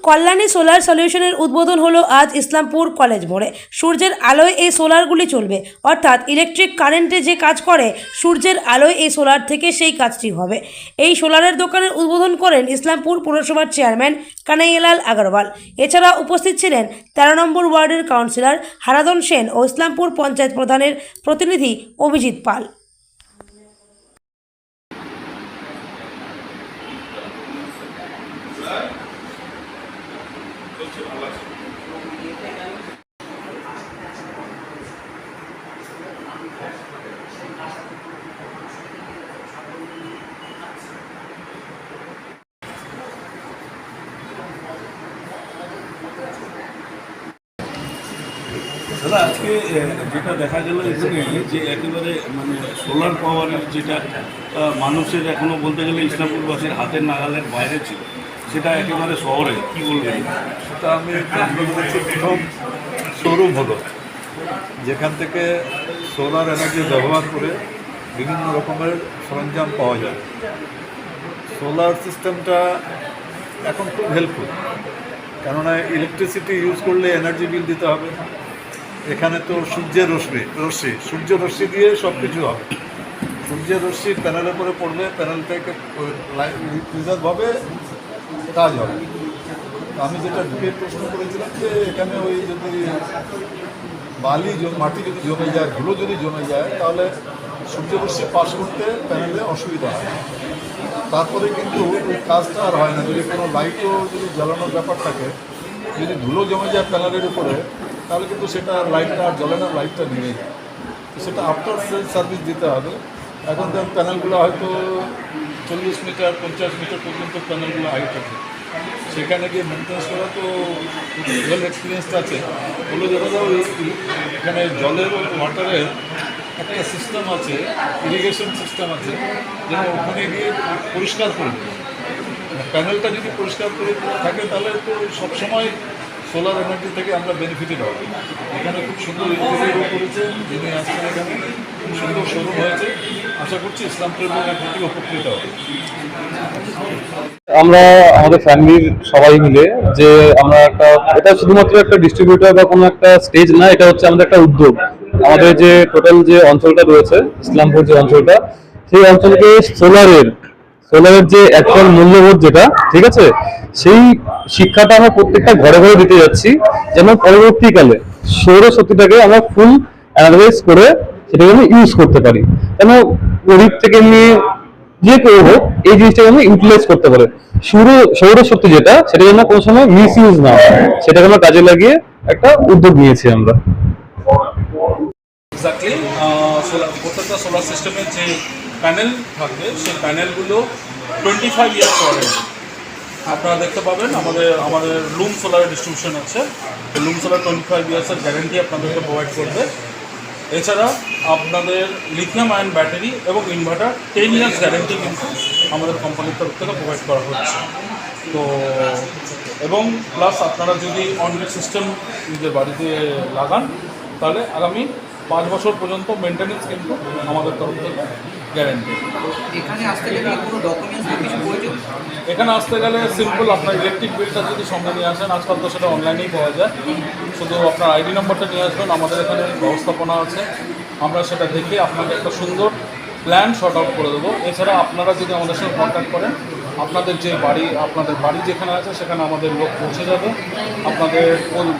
Kalyani solar সলিউশনের উদ্বোধন হলো আজ ইসলামপুর কলেজ মোড়ে। সূর্যের আলোয় এই সোলারগুলি চলবে, অর্থাৎ ইলেকট্রিক কারেন্টে যে কাজ করে সূর্যের আলোয় এই সোলার থেকে সেই কাজটি হবে। এই সোলারের দোকানের উদ্বোধন করেন ইসলামপুর পৌরসভার চেয়ারম্যান কানাইয়ালাল আগরওয়াল। এছাড়া উপস্থিত ছিলেন 13 নম্বর ওয়ার্ডের কাউন্সিলর হারাধন সেন ও ইসলামপুর পঞ্চায়েত প্রধানের প্রতিনিধি অভিজিৎ পাল। দাদা, আজকে যেটা দেখা গেল এখানে যে একেবারে মানে সোলার পাওয়ারের যেটা মানুষের এখনো বলতে গেলে ইসলামপুরবাসীর হাতের নাগালের বাইরে ছিল, সেটা একেবারে শহরে কি বলবেন? সেটা আমি প্রথম শোরুম হলো যেখান থেকে সোলার এনার্জি ব্যবহার করে বিভিন্ন রকমের সরঞ্জাম পাওয়া যায়। সোলার সিস্টেমটা এখন খুব হেল্পফুল, কেননা ইলেকট্রিসিটি ইউজ করলে এনার্জি বিল দিতে হবে। এখানে তো সূর্যের সূর্য রশ্মি দিয়ে সব কিছু হবে। সূর্যের রশ্মি প্যানেলের উপরে পড়বে, প্যানেল থেকে রিজার্ভভাবে কাজ হবে। আমি যেটা ঢুকে প্রশ্ন করেছিলাম যে এখানে ওই যদি বালি মাটি যদি জমে যায়, ধুলো যদি জমে যায়, তাহলে সূর্যরশ্মি পাস করতে প্যানেলে অসুবিধা হয়। তারপরে কিন্তু ওই কাজটা আর হয় না। যদি কোনো লাইটও যদি জ্বালানোর ব্যাপার থাকে, যদি ধুলো জমে যায় প্যানেলের উপরে, তাহলে কিন্তু সেটা লাইটটা আর জ্বলে না, লাইটটা নিভে যায়। তো সেটা আফটার সেল সার্ভিস দিতে হবে। এখন তো প্যানেলগুলো হয়তো 40 মিটার 50 মিটার পর্যন্ত প্যানেলগুলো হাইট আছে, সেখানে গিয়ে মেনটেন্স করা তো ওয়েল এক্সপিরিয়েন্সড আছে। বলে দেখা যাও এখানে জলের ওয়াটারের একটা সিস্টেম আছে, ইরিগেশন সিস্টেম আছে, যেন ওখানে গিয়ে পরিষ্কার করে দেবে। প্যানেলটা যদি পরিষ্কার করে থাকে তাহলে তো সবসময় সোলার এনার্জি থেকে আমরা বেনিফিটেড হব। এখানে খুব সুন্দর ইন্টেরিয়রও করেছে, যিনি আসছেন এখানে খুব সুন্দর শোরুম হয়েছে। আশা করছি ইসলামপুরের প্রতি উপকৃত হবে। আমরা আমাদের ফ্যামিলির সবাই মিলে যে আমরা একটা, এটা শুধুমাত্র একটা ডিস্ট্রিবিউটর বা কোনো একটা স্টেজ না, এটা হচ্ছে আমাদের একটা উদ্যোগ। আমাদের যে টোটাল যে অঞ্চলটা রয়েছে, ইসলামপুর যে অঞ্চলটা, সেই অঞ্চলকে সোলারের যে অ্যাকচুয়াল মূল্যবোধ যেটা, ঠিক আছে, সেই শিক্ষাটা আমরা প্রত্যেকটা ঘরে ঘরে দিতে যাচ্ছি, যেন পরবর্তীকালে সৌরশক্তিটাকে আমরা ফুল অ্যানালাইজ করে সেটাকে আমরা ইউজ করতে পারি। কেন গরিব থেকে নিয়ে যে কেউ হোক এই জিনিসটাকে আমরা ইউটিলাইজ করতে পারে। সৌরশক্তি যেটা, সেটা যেন কোনো সময় মিস ইউজ না হয়, সেটাকে আমরা কাজে লাগিয়ে একটা উদ্যোগ নিয়েছি আমরা। এক্স্যাক্টলি, প্রত্যেকটা সোলার সিস্টেমের যে প্যানেল থাকবে, সেই প্যানেলগুলো 25 ইয়ার্স ওয়ারেন্টি আপনারা দেখতে পাবেন। আমাদের লুম সোলারের ডিস্ট্রিবিউশন আছে, লুম সোলার 25 ইয়ার্সের গ্যারেন্টি আপনাদেরকে প্রোভাইড করবে। এছাড়া আপনাদের লিথিয়াম আয়ন ব্যাটারি এবং ইনভার্টার 10 ইয়ার্স গ্যারেন্টি কিন্তু আমাদের কোম্পানির তরফ থেকে প্রোভাইড করা হচ্ছে। তো এবং প্লাস আপনারা যদি অনগ্রিড সিস্টেম নিজের বাড়িতে লাগান, তাহলে আগামী 5 বছর পর্যন্ত মেনটেন্যান্স কিন্তু আমাদের তরফ থেকে গ্যারেন্টি। এখানে আসতে গেলে কোনো ডকুমেন্টস কিছু প্রয়োজন? এখানে আসতে গেলে সিম্পল, আপনার ইলেকট্রিক বিলটা যদি সঙ্গে নিয়ে আসেন, আজকাল তো সেটা অনলাইনেই পাওয়া যায়। শুধু আপনার আইডি নম্বরটা নিয়ে আসবেন, আমাদের এখানে ব্যবস্থাপনা আছে, আমরা সেটা দেখে আপনাকে একটা সুন্দর প্ল্যান শর্ট আউট করে দেবো। এছাড়া আপনারা যদি আমাদের সঙ্গে কন্ট্যাক্ট করেন, আপনাদের বাড়ি যেখানে আছে সেখানে আমাদের লোক পৌঁছে যাবে। আপনাদের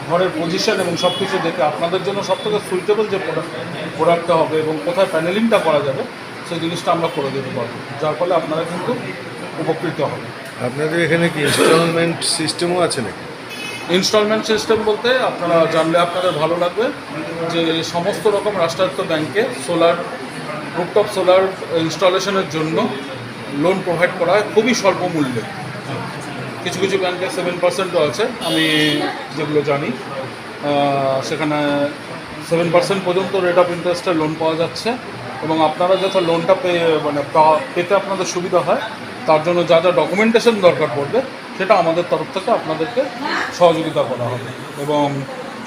ঘরের পজিশন এবং সব কিছু দেখে আপনাদের জন্য সবথেকে সুইটেবল যে প্রোডাক্টটা হবে এবং কোথায় প্যানেলিংটা করা যাবে সেই জিনিসটা আমরা করে দিতে পারবো, যার ফলে আপনারা কিন্তু উপকৃত হবে। আপনাদের এখানে কি ইনস্টলমেন্ট সিস্টেমও আছে নাকি? ইনস্টলমেন্ট সিস্টেম বলতে আপনারা জানলে আপনাদের ভালো লাগবে যে সমস্ত রকম রাষ্ট্রায়ত্ত ব্যাংকে রুফটপ সোলার ইনস্টলেশনের জন্য লোন প্রোভাইড করা হয় খুবই স্বল্প মূল্যে। কিছু কিছু ব্যাংকে 7%ও আছে, আমি যেগুলো জানি সেখানে 7% পর্যন্ত রেট অফ ইন্টারেস্টের লোন পাওয়া যাচ্ছে। এবং আপনারা যাতে লোনটা পেতে আপনাদের সুবিধা হয়, তার জন্য যা যা ডকুমেন্টেশন দরকার পড়বে সেটা আমাদের তরফ থেকে আপনাদেরকে সহযোগিতা করা হবে। এবং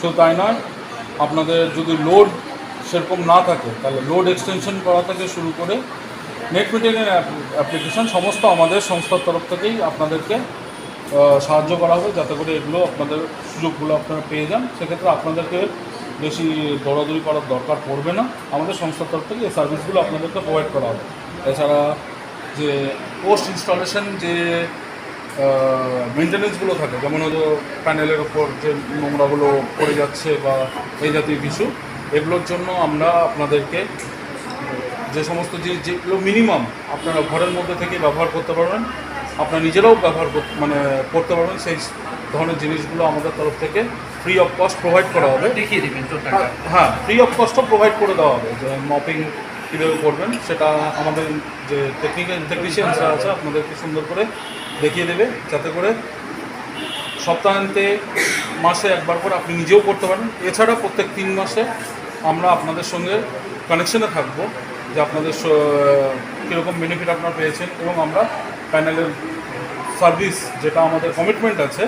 শুধু তাই নয়, আপনাদের যদি লোড সেরকম না থাকে, তাহলে লোড এক্সটেনশন করা থেকে শুরু করে নেট মিটারিং অ্যাপ্লিকেশন সমস্ত আমাদের সংস্থার তরফ থেকেই আপনাদেরকে সাহায্য করা হবে, যাতে করে এগুলো আপনাদের সুযোগগুলো আপনারা পেয়ে যান। সেক্ষেত্রে আপনাদেরকে বেশি দৌড়াদৌড়ি করার দরকার পড়বে না। আমাদের সংস্থার তরফ থেকে এই সার্ভিসগুলো আপনাদেরকে প্রোভাইড করা হবে। এছাড়া যে পোস্ট ইনস্টলেশন যে মেনটেন্যান্সগুলো থাকে, যেমন হয়তো প্যানেলের ওপর যে নোংরাগুলো পড়ে যাচ্ছে বা এই জাতীয় কিছু, এগুলোর জন্য আমরা আপনাদেরকে যে সমস্ত যেগুলো মিনিমাম আপনারা ঘরের মধ্যে থেকে ব্যবহার করতে পারবেন, আপনারা নিজেরাও ব্যবহার করতে পারবেন, সেই ধরনের জিনিসগুলো আমাদের তরফ থেকে ফ্রি অফ কস্ট প্রোভাইড করা হবে। দেখিয়ে দেবেন টোটালটা। হ্যাঁ, ফ্রি অফ কস্টও প্রোভাইড করে দেওয়া হবে। যে মপিং কীভাবে করবেন সেটা আমাদের যে টেকনিশিয়ানসরা আছে আপনাদেরকে সুন্দর করে দেখিয়ে দেবে, যাতে করে সপ্তাহান্তে মাসে একবার করে আপনি নিজেও করতে পারেন। এছাড়া প্রত্যেক 3 মাসে আমরা আপনাদের সঙ্গে কানেকশনে থাকবো যে আপনাদের কীরকম বেনিফিট আপনারা পেয়েছেন, এবং আমরা প্যানেলের সার্ভিস যেটা আমাদের কমিটমেন্ট আছে,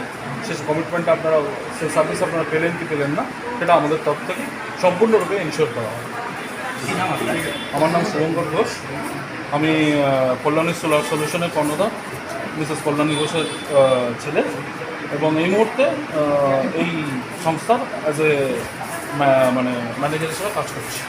সেই কমিটমেন্টটা আপনারা, সেই সার্ভিস আপনারা পেলেন কি পেলেন না, সেটা আমাদের তরফ থেকে সম্পূর্ণরূপে ইনশিওর করা হবে। কি নাম আপনার? আমার নাম শুভঙ্কর ঘোষ, আমি কল্যাণী সোলার সলিউশনের কর্ণধার, মিসেস কল্যাণী ঘোষের ছেলে, এবং এই মুহূর্তে এই সংস্থার অ্যাজ এ ম্যানেজার হিসেবে কাজ করছি।